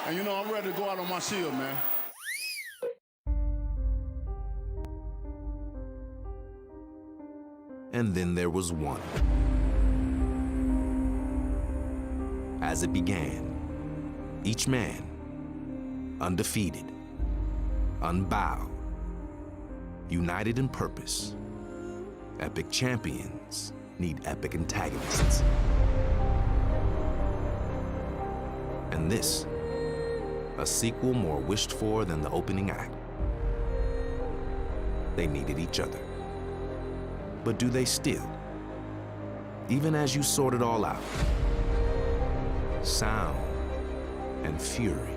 And, I'm ready to go out on my shield, man. And then there was one. As it began, each man, undefeated, unbowed, united in purpose. Epic champions need epic antagonists. And this, a sequel more wished for than the opening act. They needed each other. But do they still? Even as you sort it all out, sound and fury,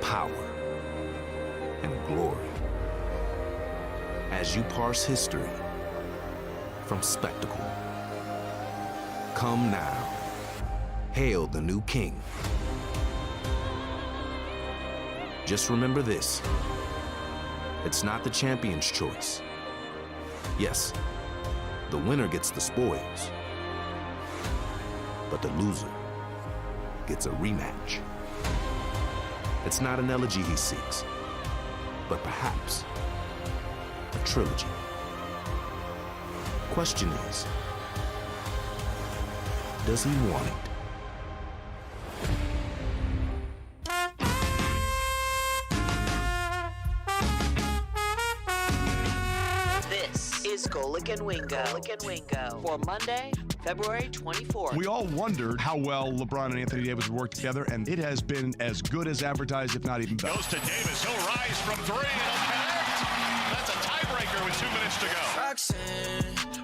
power and glory. As you parse history from spectacle, come now, hail the new king. Just remember this, it's not the champion's choice. Yes, the winner gets the spoils, but the loser gets a rematch. It's not an elegy he seeks, but perhaps a trilogy. Question is, does he want it? This is Golic and Wingo. For Monday, February 24th. We all wondered how well LeBron and Anthony Davis would work together, and it has been as good as advertised, if not even better. Goes to Davis. He'll rise from three. He'll connect. That's a tiebreaker with 2 minutes to go.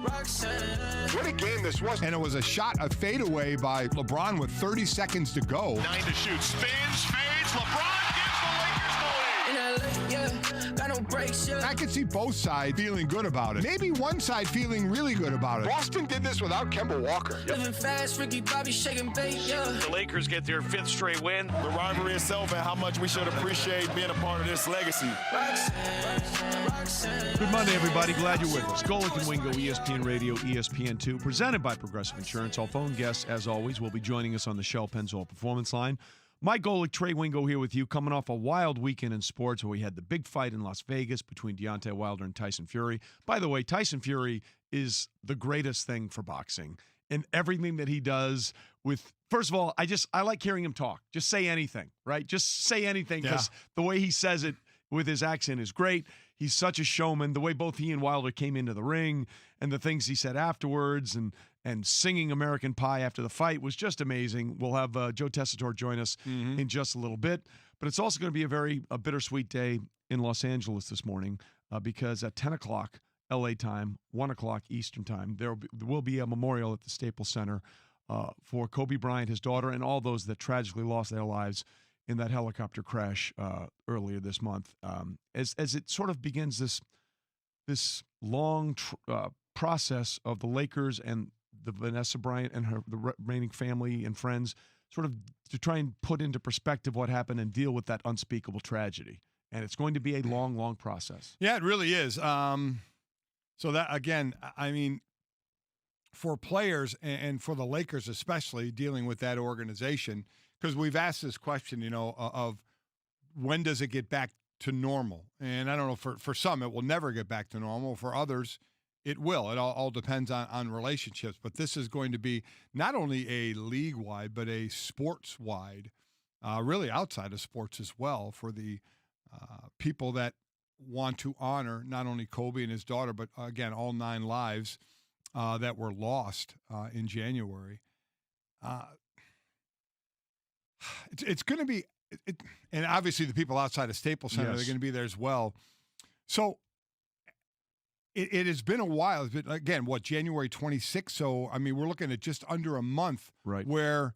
Roxanne. What a game this was. And it was a shot, a fadeaway by LeBron with 30 seconds to go. 9 to shoot. Spins, fades. LeBron gives the Lakers the lead. In LA, yeah, got no breaks, yeah. I could see both sides feeling good about it. Maybe one side feeling really good about it. Boston did this without Kemba Walker. Living fast, Ricky Bobby shaking bait, yeah. The Lakers get their 5th straight win. The rivalry itself and how much we should appreciate being a part of this legacy. Roxanne. Good Monday, everybody. Glad you're with us. Golic and Wingo, ESPN Radio, ESPN2, presented by Progressive Insurance. All phone guests, as always, will be joining us on the Shell Pennzoil Performance Line. Mike Golic, Trey Wingo here with you, coming off a wild weekend in sports where we had the big fight in Las Vegas between Deontay Wilder and Tyson Fury. By the way, Tyson Fury is the greatest thing for boxing. And everything that he does with, first of all, I like hearing him talk. Just say anything, right? Just say anything, because the way he says it with his accent is great. He's such a showman. The way both he and Wilder came into the ring and the things he said afterwards and singing American Pie after the fight was just amazing. We'll have Joe Tessitore join us in just a little bit. But it's also going to be a bittersweet day in Los Angeles this morning because at 10 o'clock L.A. time, 1 o'clock Eastern time, there will be a memorial at the Staples Center for Kobe Bryant, his daughter, and all those that tragically lost their lives in that helicopter crash earlier this month. As it sort of begins this long process of the Lakers and the Vanessa Bryant and the remaining family and friends, sort of to try and put into perspective what happened and deal with that unspeakable tragedy. And it's going to be a long, long process. Yeah, it really is. So that, again, I mean, for players and for the Lakers especially, dealing with that organization, because we've asked this question, of when does it get back to normal? And I don't know, for some, it will never get back to normal. For others, it will. It all depends on relationships. But this is going to be not only a league-wide, but a sports-wide, really outside of sports as well, for the people that want to honor not only Kobe and his daughter, but, again, all 9 lives that were lost in January. It's going to be and obviously the people outside of Staples Center, they're going to be there as well. So it has been a while. It's been, again, January 26th? So, I mean, we're looking at just under a month where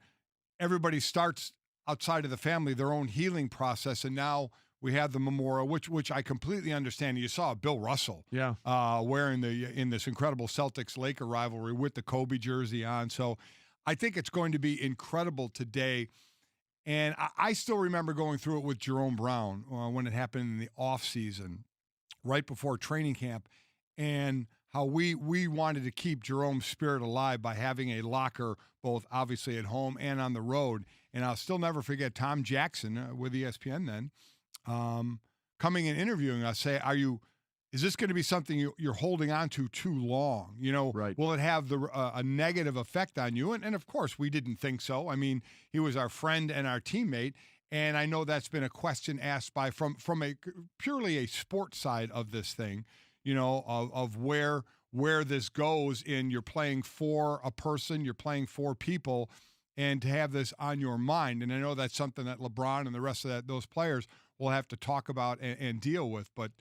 everybody starts outside of the family their own healing process, and now we have the memorial, which I completely understand. You saw Bill Russell wearing in this incredible Celtics-Laker rivalry with the Kobe jersey on. So I think it's going to be incredible today. And I still remember going through it with Jerome Brown when it happened in the offseason, right before training camp, and how we wanted to keep Jerome's spirit alive by having a locker both obviously at home and on the road. And I'll still never forget Tom Jackson with ESPN then coming and interviewing us, say, is this going to be something you're holding on to too long? Right. Will it have a negative effect on you? And of course, we didn't think so. I mean, he was our friend and our teammate. And I know that's been a question asked from a purely a sports side of this thing, of where this goes in you're playing for a person, you're playing for people, and to have this on your mind. And I know that's something that LeBron and the rest of those players will have to talk about and deal with. But,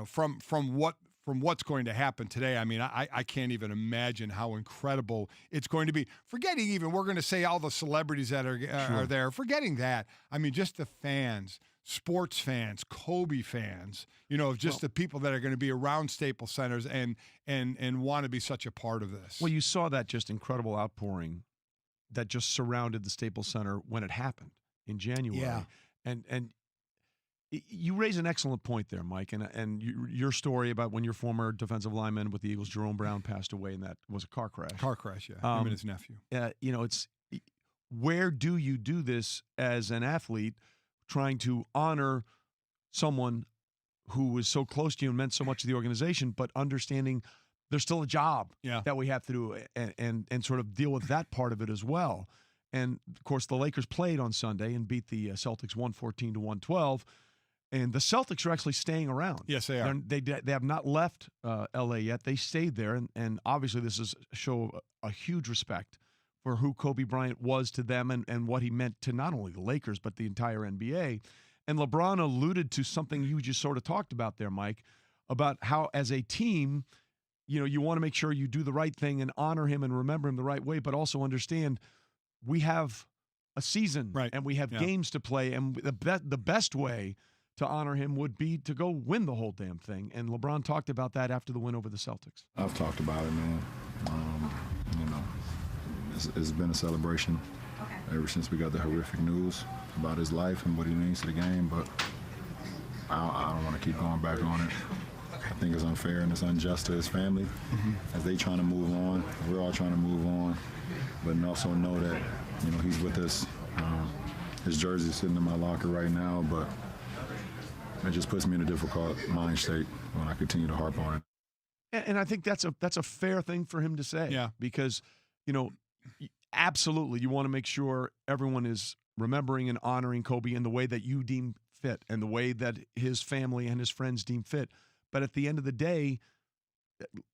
from what's going to happen today, I mean, I can't even imagine how incredible it's going to be. Forgetting even, we're going to say all the celebrities that are there, forgetting that. I mean, just the fans, sports fans, Kobe fans, the people that are going to be around Staples Centers and want to be such a part of this. Well, you saw that just incredible outpouring that just surrounded the Staples Center when it happened in January. Yeah. And you raise an excellent point there, Mike, and your story about when your former defensive lineman with the Eagles, Jerome Brown, passed away, and that was a car crash. Yeah. Him and his nephew. It's where do you do this as an athlete, trying to honor someone who was so close to you and meant so much to the organization, but understanding there's still a job that we have to do and sort of deal with that part of it as well. And of course, the Lakers played on Sunday and beat the Celtics 114-112. And the Celtics are actually staying around. Yes, they are. They have not left L.A. yet. They stayed there. And obviously this is a show of a huge respect for who Kobe Bryant was to them and what he meant to not only the Lakers, but the entire NBA. And LeBron alluded to something you just sort of talked about there, Mike, about how as a team, you want to make sure you do the right thing and honor him and remember him the right way, but also understand we have a season and we have games to play. And the best way to honor him would be to go win the whole damn thing. And LeBron talked about that after the win over the Celtics. I've talked about it, man. It's been a celebration ever since we got the horrific news about his life and what he means to the game, but I don't want to keep going back on it. I think it's unfair and it's unjust to his family as they trying to move on. We're all trying to move on, but also know that, he's with us. His jersey's sitting in my locker right now, but it just puts me in a difficult mind state when I continue to harp on it. And I think that's a fair thing for him to say. Yeah. Because, absolutely, you want to make sure everyone is remembering and honoring Kobe in the way that you deem fit and the way that his family and his friends deem fit. But at the end of the day,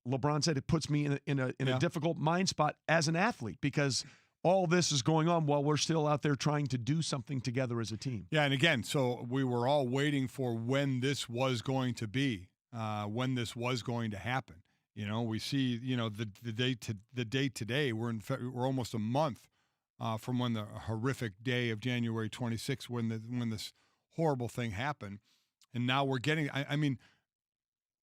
LeBron said it puts me in a difficult mind spot as an athlete because all this is going on while we're still out there trying to do something together as a team. Yeah, and again, so we were all waiting for when this was going to be, when this was going to happen. We see, the day today. We're almost a month from when the horrific day of January 26th, when this horrible thing happened, and now we're getting. I mean,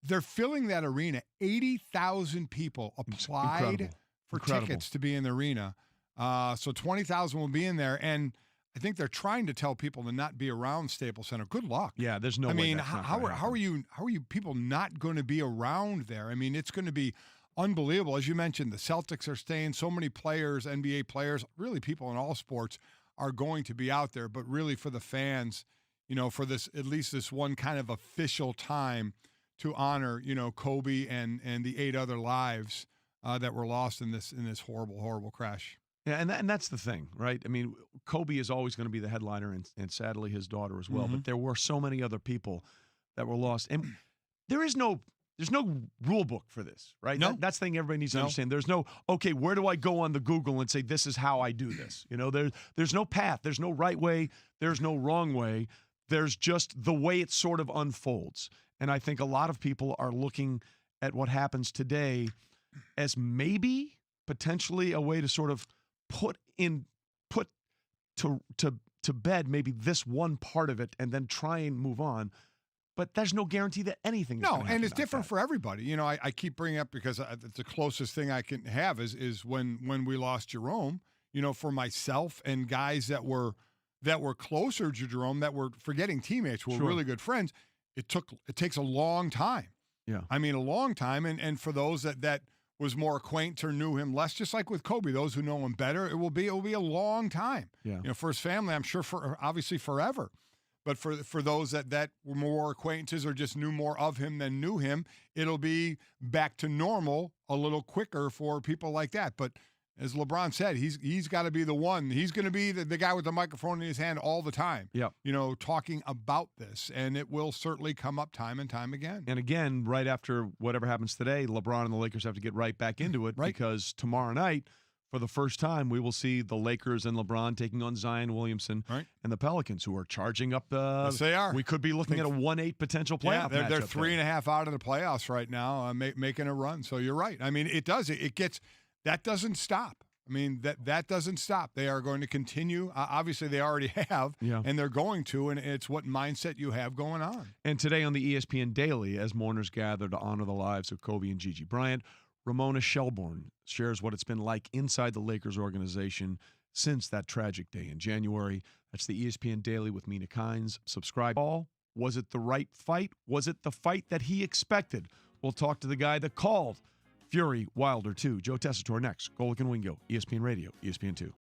they're filling that arena. 80,000 people applied for tickets to be in the arena. So 20,000 will be in there, and I think they're trying to tell people to not be around Staples Center. Good luck. Yeah, there's no way. I mean, that's how are you people not going to be around there? I mean, it's going to be unbelievable. As you mentioned, the Celtics are staying. So many players, NBA players, really people in all sports are going to be out there. But really, for the fans, for this at least this one kind of official time to honor, Kobe and the 8 other lives that were lost in this horrible, horrible crash. Yeah, and that's the thing, right? I mean, Kobe is always going to be the headliner, and sadly his daughter as well. But there were so many other people that were lost, and there's no rule book for this, right? No. That's the thing everybody needs to understand. There's no, okay, where do I go on the Google and say this is how I do this? There's no path. There's no right way. There's no wrong way. There's just the way it sort of unfolds. And I think a lot of people are looking at what happens today as maybe potentially a way to sort of put to bed maybe this one part of it and then try and move on. But there's no guarantee that anything is going to happen. And it's different for everybody. I keep bringing up because the closest thing I can have is when we lost Jerome, for myself and guys that were closer to Jerome, that were forgetting teammates, who were really good friends. It takes a long time. Yeah. I mean, a long time. And for those that was more acquainted or knew him less, just like with Kobe. Those who know him better, it will be a long time. Yeah. For his family, I'm sure obviously forever. But for those that were more acquaintances or just knew more of him than knew him, it'll be back to normal a little quicker for people like that. But as LeBron said, he's got to be the one. He's going to be the guy with the microphone in his hand all the time. Yep. Talking about this, and it will certainly come up time and time again. And again, right after whatever happens today, LeBron and the Lakers have to get right back into it because tomorrow night, for the first time, we will see the Lakers and LeBron taking on Zion Williamson and the Pelicans, who are charging up. Yes, they are. We could be looking at a 1-8 potential playoff. Yeah, they're 3.5 out of the playoffs right now, making a run. So you're right. I mean, it does. It gets that doesn't stop. I mean, that doesn't stop. They are going to continue. Obviously, they already have, and they're going to, and it's what mindset you have going on. And today on the ESPN Daily, as mourners gather to honor the lives of Kobe and Gigi Bryant, Ramona Shelburne shares what it's been like inside the Lakers organization since that tragic day in January. That's the ESPN Daily with Mina Kynes. Subscribe. Was it the right fight? Was it the fight that he expected? We'll talk to the guy that called Fury Wilder 2. Joe Tessitore next. Golic and Wingo, ESPN Radio, ESPN 2.